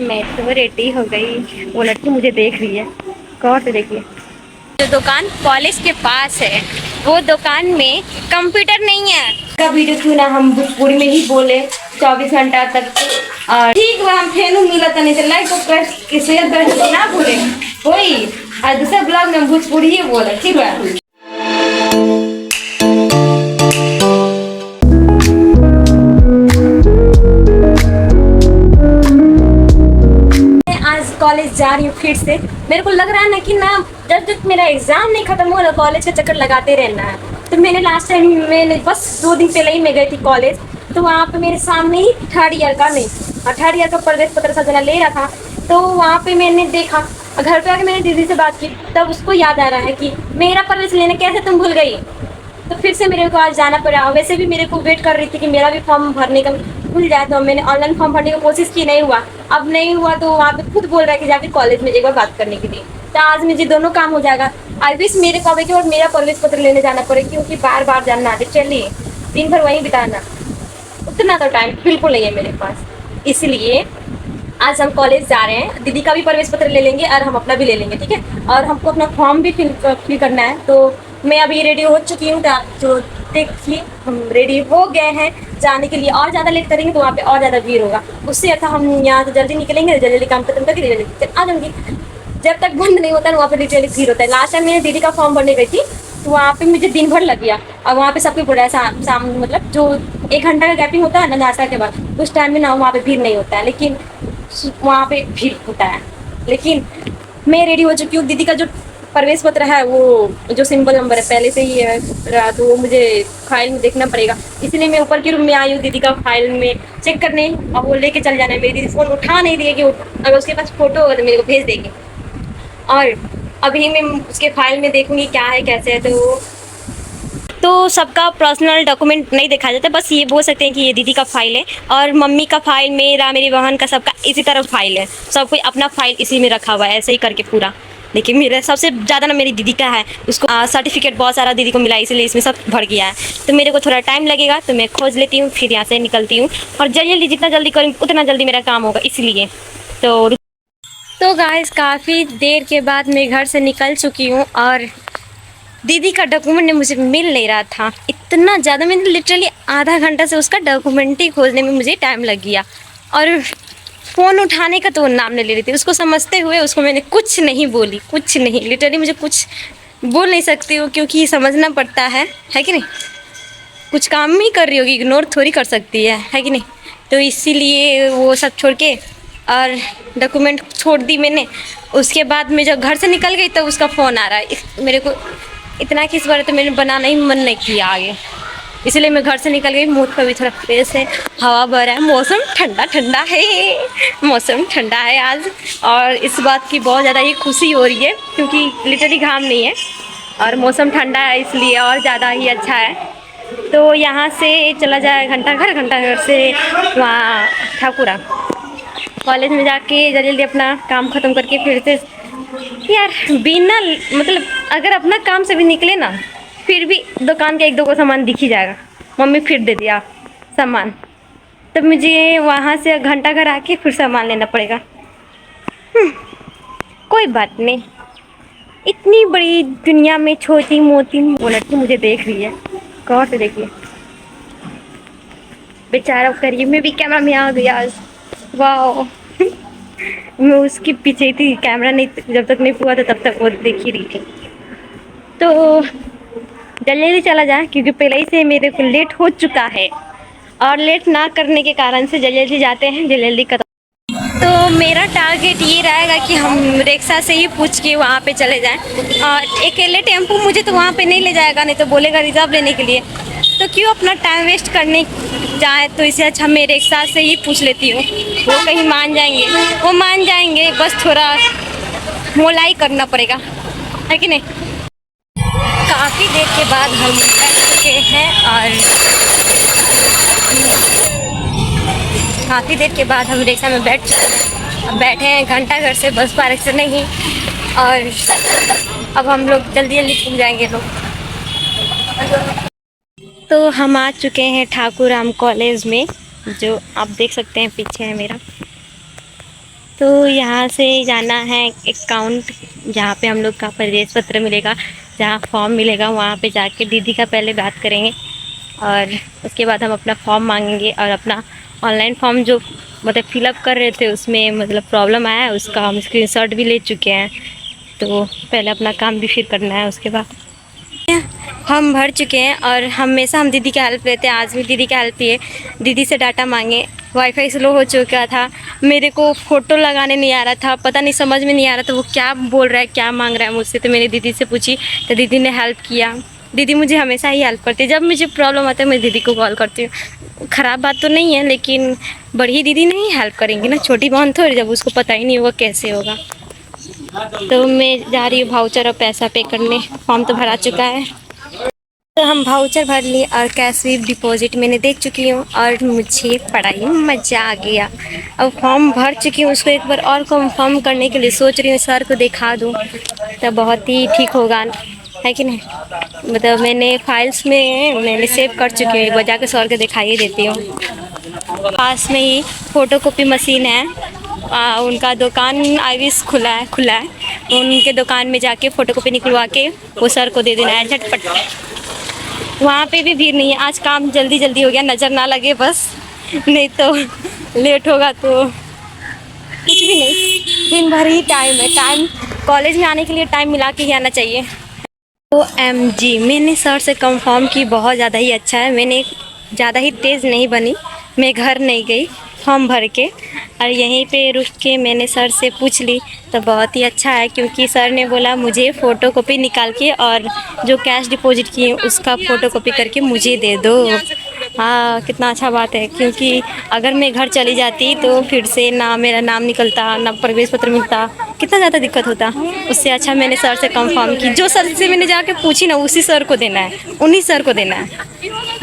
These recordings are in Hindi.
मैं तो रेडी हो गई। वो लड़की मुझे देख रही है, गौर से देखिए। जो दुकान कॉलेज के पास है वो दुकान में कंप्यूटर नहीं है। का वीडियो क्यों ना हम भोजपुरी में ही बोले 24 घंटा तक। ठीक बा, हम फेनू मिला नहीं तो लाइक को शेयर कर ना भूले कोई। और दूसरे ब्लॉग में हम भोजपुरी ही बोले, ठीक है। कॉलेज जा रही हूँ फिर से। मेरे को लग रहा है ना कि ना जब तक मेरा एग्जाम नहीं खत्म हुआ ना कॉलेज का चक्कर लगाते रहना है। तो मैंने लास्ट टाइम मैंने बस 2 दिन पहले ही मैं गई थी कॉलेज। तो वहाँ पे मेरे सामने ही थर्ड ईयर का थर्ड ईयर का प्रवेश पत्र सब जना ले रहा था। तो वहाँ पे मैंने देखा, घर पे आके मैंने दीदी से बात की, तब उसको याद आ रहा है कि मेरा प्रवेश लेने कैसे तुम भूल गई। तो फिर से मेरे को आज जाना पड़ा। वैसे भी मेरे को वेट कर रही थी कि मेरा भी फॉर्म भरने का खुल जाए। तो मैंने ऑनलाइन फॉर्म भरने की कोशिश की, नहीं हुआ। अब नहीं हुआ तो वहाँ पे खुद बोल रहा है कि जाके कॉलेज में एक बार बात करने के लिए। तो आज मुझे दोनों काम हो जाएगा। आई विश मेरे कॉलेज के और मेरा प्रवेश पत्र लेने जाना पड़े, क्योंकि बार बार जानना आते चलिए दिन भर वहीं बिताना, उतना तो टाइम बिल्कुल नहीं है मेरे पास। इसलिए आज हम कॉलेज जा रहे हैं। दीदी का भी प्रवेश पत्र ले लेंगे और हम अपना भी ले लेंगे, ठीक है। और हमको अपना फॉर्म भी फिल करना है। तो मैं अभी रेडी हो चुकी हूँ। तो आप जो देखिए हम रेडी हो गए हैं जाने के लिए। और ज़्यादा लेट करेंगे तो वहाँ पे और ज़्यादा भीड़ होगा। उससे अच्छा हम यहाँ से जल्दी निकलेंगे, जल्दी काम खत्म करके जल्दी आ जाऊँगी। जब तक बंद नहीं होता है वहाँ पे लिटरली भीड़ होता है। लास्ट टाइम मैंने दीदी का फॉर्म भरने गई थी तो वहाँ पे मुझे दिन भर लग गया। और वहाँ पे सबको बोला है शाम मतलब जो 1 घंटा का गैपिंग होता है ना नाश्ता के बाद, उस टाइम में ना वहाँ पे भीड़ नहीं होता है, लेकिन वहाँ पे भीड़ होता है। लेकिन मैं रेडी हो चुकी हूँ। दीदी का जो प्रवेश पत्र है वो जो सिंबल नंबर है पहले से ही है, तो वो मुझे फाइल में देखना पड़ेगा। इसलिए मैं ऊपर के रूम में आई हूँ दीदी का फाइल में चेक करने। अब वो लेके चल जाना है। मेरी दीदी फ़ोन उठा नहीं देगी, अगर उसके पास फोटो होगा तो मेरे को भेज देगी। और अभी मैं उसके फाइल में देखूंगी क्या है कैसे है। तो सबका पर्सनल डॉक्यूमेंट नहीं देखा जाता, बस ये बोल सकते हैं कि ये दीदी का फाइल है और मम्मी का फाइल, मेरी बहन का, सबका इसी तरह फाइल है। सब कोई अपना फाइल इसी में रखा हुआ है ऐसे ही करके पूरा। लेकिन मेरा सबसे ज़्यादा ना मेरी दीदी का है, उसको सर्टिफिकेट बहुत सारा दीदी को मिला, इसलिए इसमें सब भर गया है। तो मेरे को थोड़ा टाइम लगेगा, तो मैं खोज लेती हूँ फिर यहाँ से निकलती हूँ। और जल्दी जितना जल्दी करूँगी उतना जल्दी मेरा काम होगा, इसलिए। तो गाइस काफ़ी देर के बाद मैं घर से निकल चुकी हूँ और दीदी का डॉक्यूमेंट ने मुझे मिल नहीं रहा था। इतना ज़्यादा, मैंने लिटरली आधा घंटा से उसका डॉक्यूमेंट ही खोजने में मुझे टाइम लग गया। और फ़ोन उठाने का तो नाम नहीं ले रही थी। उसको समझते हुए उसको मैंने कुछ नहीं बोली, कुछ नहीं। लिटरली मुझे कुछ बोल नहीं सकती हूँ, क्योंकि समझना पड़ता है कि नहीं। कुछ काम ही कर रही होगी, इग्नोर थोड़ी कर सकती है कि नहीं। तो इसीलिए वो सब छोड़ के और डॉक्यूमेंट छोड़ दी मैंने। उसके बाद मैं जब घर से निकल गई तब उसका फ़ोन आ रहा है। मेरे को इतना किस बार तो मैंने बनाना ही मन नहीं किया आगे, इसलिए मैं घर से निकल गई। मूड का भी थोड़ा फ्रेश है, हवा बह रहा है, मौसम ठंडा ठंडा है, मौसम ठंडा है आज। और इस बात की बहुत ज़्यादा ही खुशी हो रही है, क्योंकि लिटरली घाम नहीं है और मौसम ठंडा है, इसलिए और ज़्यादा ही अच्छा है। तो यहाँ से चला जाए घंटाघर से वहाँ ठाकुरा कॉलेज में जाके जल्दी जल्दी अपना काम ख़त्म करके फिर से। यार बिना मतलब अगर अपना काम से भी निकले ना, फिर भी दुकान के 1-2 को सामान दिख ही जाएगा। मम्मी फिर दे दिया सामान, तब मुझे वहाँ से घंटाघर आके फिर सामान लेना पड़ेगा। कोई बात नहीं, इतनी बड़ी दुनिया में छोटी मोटी। वो लड़की मुझे देख रही है, गौर से देखिए। बेचारा करिए, मैं भी कैमरा में आ गया आज। वाह मैं उसके पीछे ही थी, कैमरा नहीं जब तक नहीं हुआ था तब तक वो देख ही रही थी। तो जल्दी चला जाए, क्योंकि पहले ही से मेरे को लेट हो चुका है और लेट ना करने के कारण से जल्दी जाते हैं, जल्दी खत्म। तो मेरा टारगेट ये रहेगा कि हम रिक्शा से ही पूछ के वहाँ पे चले जाएं। और अकेले टेम्पो मुझे तो वहाँ पे नहीं ले जाएगा, नहीं तो बोलेगा रिजर्व लेने के लिए। तो क्यों अपना टाइम वेस्ट करने जाए, तो इससे अच्छा मैं रिक्शा से ही पूछ लेती हूँ। वो कहीं मान जाएंगे, वो मान जाएंगे, बस थोड़ा मोलाई करना पड़ेगा, है कि नहीं। काफ़ी देर के बाद हम बैठ चुके हैं और काफ़ी देर के बाद हम रिक्शा में बैठ चुके हैं। अब बैठे हैं घंटाघर से, बस पार्क से नहीं। और अब हम लोग जल्दी जल्दी पहुँच जाएंगे लोग। तो हम आ चुके हैं ठाकुराम कॉलेज में, जो आप देख सकते हैं पीछे है मेरा। तो यहाँ से जाना है अकाउंट, जहाँ पे हम लोग का प्रवेश पत्र मिलेगा, जहाँ फॉर्म मिलेगा, वहाँ पे जाके दीदी का पहले बात करेंगे और उसके बाद हम अपना फॉर्म मांगेंगे। और अपना ऑनलाइन फॉर्म जो मतलब फिलअप कर रहे थे उसमें मतलब प्रॉब्लम आया है, उसका हम स्क्रीनशॉट भी ले चुके हैं। तो पहले अपना काम भी फिर करना है, उसके बाद हम भर चुके हैं। और हमेशा हम दीदी की हेल्प लेते हैं, आज भी दीदी की हेल्प लिए। दीदी से डाटा मांगे, वाईफाई स्लो हो चुका था, मेरे को फ़ोटो लगाने नहीं आ रहा था, पता नहीं समझ में नहीं आ रहा था वो क्या बोल रहा है, क्या मांग रहा है मुझसे। तो मैंने दीदी से पूछी तो दीदी ने हेल्प किया। दीदी मुझे हमेशा ही हेल्प करती है, जब मुझे प्रॉब्लम आता है मैं दीदी को कॉल करती हूँ। ख़राब बात तो नहीं है, लेकिन बड़ी दीदी नहीं हेल्प करेंगी ना, छोटी बहन थोड़ी, जब उसको पता ही नहीं होगा कैसे होगा। तो मैं जा रही हूँ वाउचर और पैसा पे करने। फॉर्म तो भरा चुका है, तो हम वाउचर भर लिए और कैश भी डिपॉजिट मैंने देख चुकी हूँ और मुझे पढ़ाई में मज़ा आ गया। अब फॉर्म भर चुकी हूँ, उसको एक बार और कंफर्म करने के लिए सोच रही हूँ सर को दिखा दूँ तो बहुत ही ठीक होगा, है कि नहीं। मतलब मैंने फाइल्स में मैंने सेव कर चुकी हूँ, एक बार जाकर सर को दिखाई देती हूँ। पास में ही फ़ोटोकॉपी मशीन है, उनका दुकान आईविस खुला है, उनके दुकान में जाके फ़ोटोकॉपी निकलवा के वो सर को दे देना है झटपट। वहाँ पे भी भीड़ नहीं है, आज काम जल्दी जल्दी हो गया, नज़र ना लगे बस, नहीं तो लेट होगा तो कुछ भी नहीं। दिन भर ही टाइम है, टाइम कॉलेज में आने के लिए टाइम मिला के ही आना चाहिए। OMG, मैंने सर से कंफर्म की, बहुत ज़्यादा ही अच्छा है। मैंने ज़्यादा ही तेज़ नहीं बनी, मैं घर नहीं गई, फॉर्म भर के और यहीं पे रुक के मैंने सर से पूछ ली तो बहुत ही अच्छा है, क्योंकि सर ने बोला मुझे फ़ोटोकॉपी निकाल के और जो कैश डिपॉजिट किए उसका फ़ोटोकॉपी करके मुझे दे दो। हाँ, कितना अच्छा बात है, क्योंकि अगर मैं घर चली जाती तो फिर से ना मेरा नाम निकलता, ना प्रवेश पत्र मिलता, कितना ज़्यादा दिक्कत होता। उससे अच्छा मैंने सर से कंफर्म की, जो सर से मैंने जाके पूछी ना उसी सर को देना है, उन्हीं सर को देना है।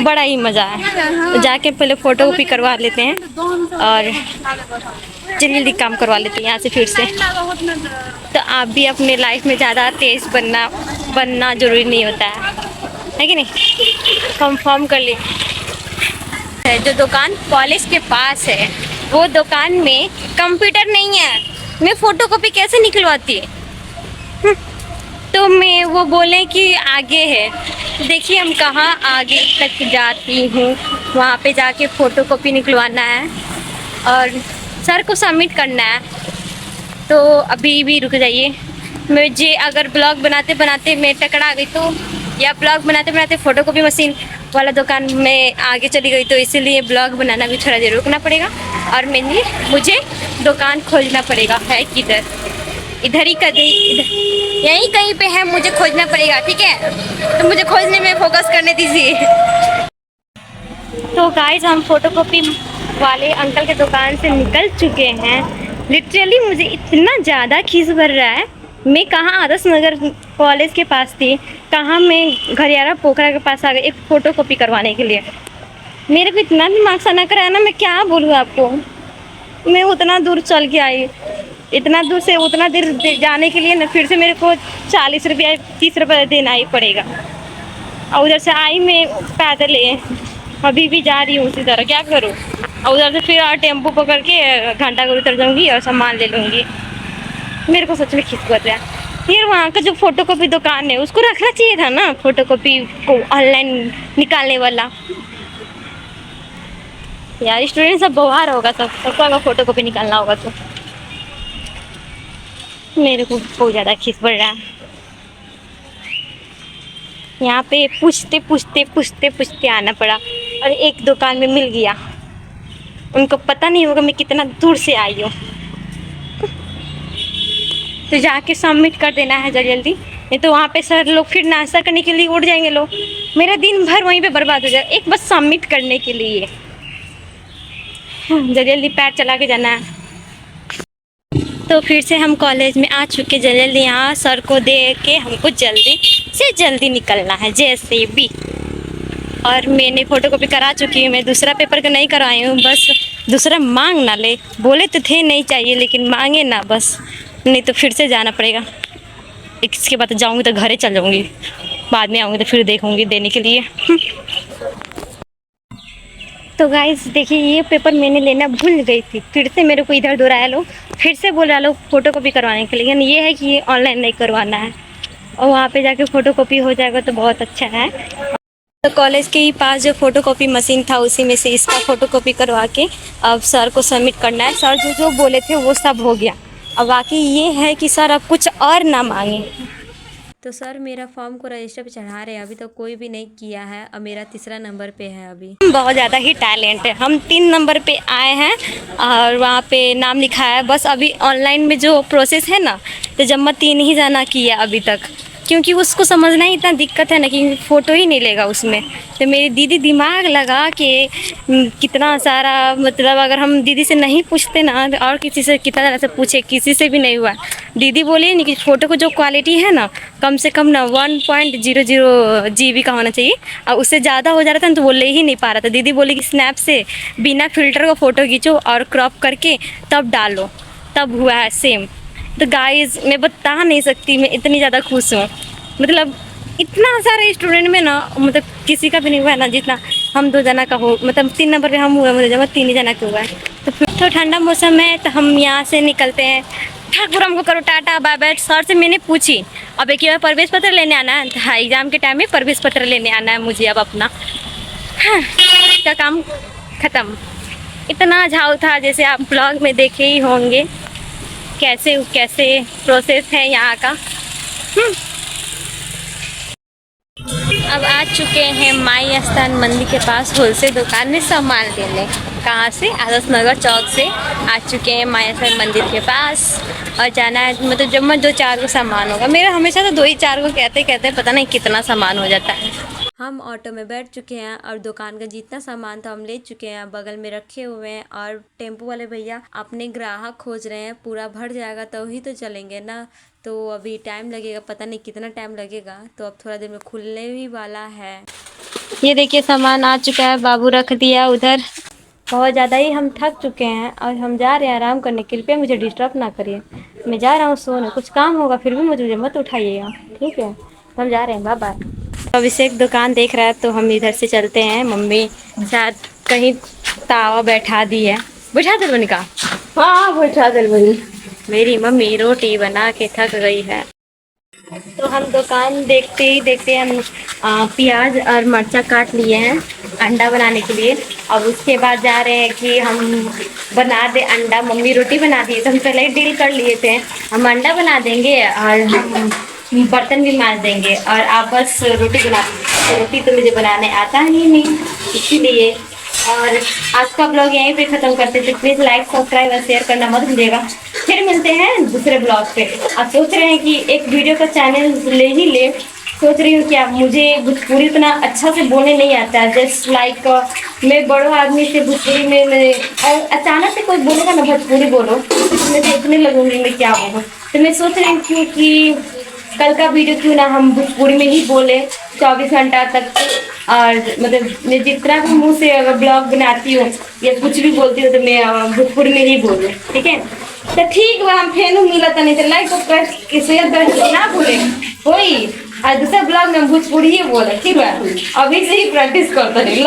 बड़ा ही मज़ा है। तो जाके पहले फ़ोटोकॉपी करवा लेते हैं और जल्दी काम करवा लेते हैं यहाँ से फिर से। तो आप भी अपने लाइफ में ज़्यादा तेज़ बनना ज़रूरी नहीं होता है कि नहीं। कंफर्म कर ले। जो दुकान कॉलेज के पास है वो दुकान में कंप्यूटर नहीं है, मैं फ़ोटोकॉपी कैसे निकलवाती। तो मैं वो बोले कि आगे है, देखिए हम कहाँ आगे तक जाती हूँ, वहाँ पे जाके फ़ोटोकॉपी निकलवाना है और सर को सबमिट करना है। तो अभी भी रुक जाइए, मुझे अगर ब्लॉग बनाते बनाते मैं टकरा गई तो, या ब्लॉग बनाते बनाते फ़ोटोकॉपी मशीन वाला दुकान में आगे चली गई तो इसीलिए ब्लॉग बनाना भी थोड़ा देर रुकना पड़ेगा और मुझे दुकान खोजना पड़ेगा। है किधर, इधर ही यहीं कहीं पे है, मुझे खोजना पड़ेगा, ठीक है। तो मुझे खोजने में फोकस करने दीजिए। तो गाइस, हम फोटोकॉपी वाले अंकल के दुकान से निकल चुके हैं। लिटरली मुझे इतना ज़्यादा खीस भर रहा है, मैं कहाँ आदर्श नगर कॉलेज के पास थी, कहाँ मैं घरियारा पोखरा के पास आ गई एक फ़ोटोकॉपी करवाने के लिए। मेरे को इतना दिमाग सना कराया ना, मैं क्या बोलूँ आपको। मैं उतना दूर चल के आई, इतना दूर से उतना देर जाने के लिए ना फिर से मेरे को 40 रुपया 30 रुपया देना ही पड़ेगा। और उधर से आई मैं पैदल अभी भी जा रही हूँ उसी तरह, क्या करूँ। और उधर से फिर टेम्पो पकड़ के घंटा घर उतर जाऊँगी और सामान ले लूँगी। मेरे को सच में खिसक रहा है। फिर वहाँ का जो फ़ोटोकॉपी दुकान है उसको रखना चाहिए था ना, फ़ोटोकॉपी को ऑनलाइन निकालने वाला। यार स्टूडेंट सब बाहर होगा, सबको अगर फ़ोटोकॉपी निकालना होगा तो। मेरे को बहुत ज़्यादा खिस पड़ रहा है। यहाँ पे पूछते आना पड़ा और एक दुकान में मिल गया। उनको पता नहीं होगा मैं कितना दूर से आई हूँ। तो जाके सबमिट कर देना है जल्दी जल्दी, नहीं तो वहाँ पे सर लोग फिर नाश्ता करने के लिए उठ जाएंगे लोग, मेरा दिन भर वहीं पे बर्बाद हो जाएगा एक बस सबमिट करने के लिए। जल्दी जल्दी पैर चला के जाना है। तो फिर से हम कॉलेज में आ चुके, जल्दी जल्दी यहाँ सर को दे के हमको जल्दी से जल्दी निकलना है जैसे भी। और मैंने फ़ोटोकॉपी करा चुकी हूँ, मैं दूसरा पेपर का नहीं कराई हूँ, बस दूसरा मांग ना ले, बोले तो थे नहीं चाहिए लेकिन मांगे ना बस, नहीं तो फिर से जाना पड़ेगा। इसके बाद जाऊँगी तो घरे चल जाऊँगी, बाद में आऊँगी तो फिर देखूँगी देने के लिए। तो गाइस देखिए, ये पेपर मैंने लेना भूल गई थी, फिर से मेरे को इधर दोहराया लो, फिर से बोला लो फ़ोटो कॉपी करवाने के लिए। लेकिन ये है कि ये ऑनलाइन नहीं करवाना है, और वहाँ पे जाके फ़ोटो कॉपी हो जाएगा तो बहुत अच्छा है। तो कॉलेज के ही पास जो फ़ोटो कॉपी मशीन था, उसी में से इसका फ़ोटो कॉपी करवा के अब सर को सबमिट करना है। सर जो जो बोले थे वो सब हो गया। अब बाकी ये है कि सर अब कुछ और ना मांगे। तो सर मेरा फॉर्म को रजिस्टर पे चढ़ा रहे हैं, अभी तक कोई भी नहीं किया है। अब मेरा तीसरा नंबर पे है। अभी बहुत ज़्यादा ही टैलेंट है, हम 3 नंबर पे आए हैं और वहाँ पे नाम लिखा है। बस अभी ऑनलाइन में जो प्रोसेस है ना, तो जब 3 ही जाना किया अभी तक, क्योंकि उसको समझना ही इतना दिक्कत है ना कि फ़ोटो ही नहीं लेगा उसमें। तो मेरी दीदी दिमाग लगा के कितना सारा, मतलब अगर हम दीदी से नहीं पूछते ना, और किसी से कितना तरह से पूछे, किसी से भी नहीं हुआ। दीदी बोली नहीं कि फ़ोटो को जो क्वालिटी है ना, कम से कम ना 1.00 GB का होना चाहिए, और उससे ज़्यादा हो जा रहा था ना तो वो ले ही नहीं पा रहा था। दीदी बोली कि स्नैप से बिना फ़िल्टर का फ़ोटो खींचो और क्रॉप करके तब डालो, तब हुआ है सेम। तो गाइस मैं बता नहीं सकती, मैं इतनी ज़्यादा खुश हूँ। मतलब इतना सारे स्टूडेंट में ना, मतलब किसी का भी नहीं हुआ है ना जितना हम 2 जना का हो। मतलब 3 नंबर पे हम हुए, मतलब जब 3 ही जना का हुआ है। तो फिर तो ठंडा मौसम है तो हम यहाँ से निकलते हैं। ठाकुर हमको करो टाटा बाय बाय। सर से मैंने पूछी, अब एक बार प्रवेश पत्र लेने आना है। हाँ, एग्ज़ाम के टाइम में प्रवेश पत्र लेने आना है मुझे अब अपना। हाँ, का काम ख़त्म। इतना झाव था, जैसे आप ब्लॉग में देखे ही होंगे कैसे कैसे प्रोसेस है यहाँ का। अब आ चुके हैं माई स्थान मंदिर के पास होलसेल दुकान में सामान लेने। कहाँ से? आदर्श नगर चौक से आ चुके हैं माई स्थान मंदिर के पास, और जाना है। मतलब जब मैं 2-4 को सामान होगा मेरा, हमेशा तो 2 ही 4 को कहते कहते पता नहीं कितना सामान हो जाता है। हम ऑटो में बैठ चुके हैं और दुकान का जितना सामान था हम ले चुके हैं, बगल में रखे हुए हैं। और टेम्पो वाले भैया अपने ग्राहक खोज रहे हैं, पूरा भर जाएगा तो ही तो चलेंगे ना। तो अभी टाइम लगेगा, पता नहीं कितना टाइम लगेगा। तो अब थोड़ा देर में खुलने ही वाला है। ये देखिए सामान आ चुका है, बाबू रख दिया उधर। बहुत ज़्यादा ही हम थक चुके हैं और हम जा रहे हैं आराम करने। कृपया मुझे डिस्टर्ब ना करिए, मैं जा रहा हूँ सोने। कुछ काम होगा फिर भी मुझे मत उठाइएगा, ठीक है? हम जा रहे हैं, बाय बाय। अभिषेक दुकान देख रहा है तो हम इधर से चलते हैं। मम्मी शायद कहीं तावा बैठा दी है। बैठा दे बनी का? हाँ बैठा दे बनी। मेरी मम्मी रोटी बना के थक गई है। तो हम दुकान देखते ही देखते हम प्याज और मिर्चा काट लिए हैं अंडा बनाने के लिए। अब उसके बाद जा रहे हैं कि हम बना दे अंडा। मम्मी रोटी बना दी तो हम पहले ही डील कर लिए थे, हम अंडा बना देंगे और हम बर्तन भी मांज देंगे और आप बस रोटी बना दीजिए। रोटी तो मुझे बनाने आता ही नहीं, इसीलिए। और आज का ब्लॉग यहीं पे ख़त्म करते थे। प्लीज़ लाइक सब्सक्राइब और शेयर करना मत भूलिएगा। फिर मिलते हैं दूसरे ब्लॉग पे। आप सोच रहे हैं कि एक वीडियो का चैनल ले ही ले, सोच रही हूँ कि आप मुझे भोजपुरी इतना अच्छा से बोलने नहीं आता है। जस्ट लाइक मैं बड़ों आदमी से भोजपुरी में और अचानक से कोई बोलेगा ना भोजपुरी बोलो, तो मैं देखने लगूंगी मैं क्या बोलूँ। तो मैं सोच रही हूँ कि कल का वीडियो क्यों ना हम भोजपुरी में ही बोले 24 घंटा तक। और मतलब मैं जितना भी मुँह से अगर ब्लॉग बनाती हूँ या कुछ भी बोलती हूँ तो मैं भोजपुरी में ही बोलूँ, ठीक है? तो ठीक बा, हम फेनू मिला था। नहीं तो लाइक सब्सक्राइब शेयर कर ना भूले कोई। और दूसरा ब्लॉग में भोजपुरी ही बोले, ठीक है? अभी से ही प्रैक्टिस करते रहिए।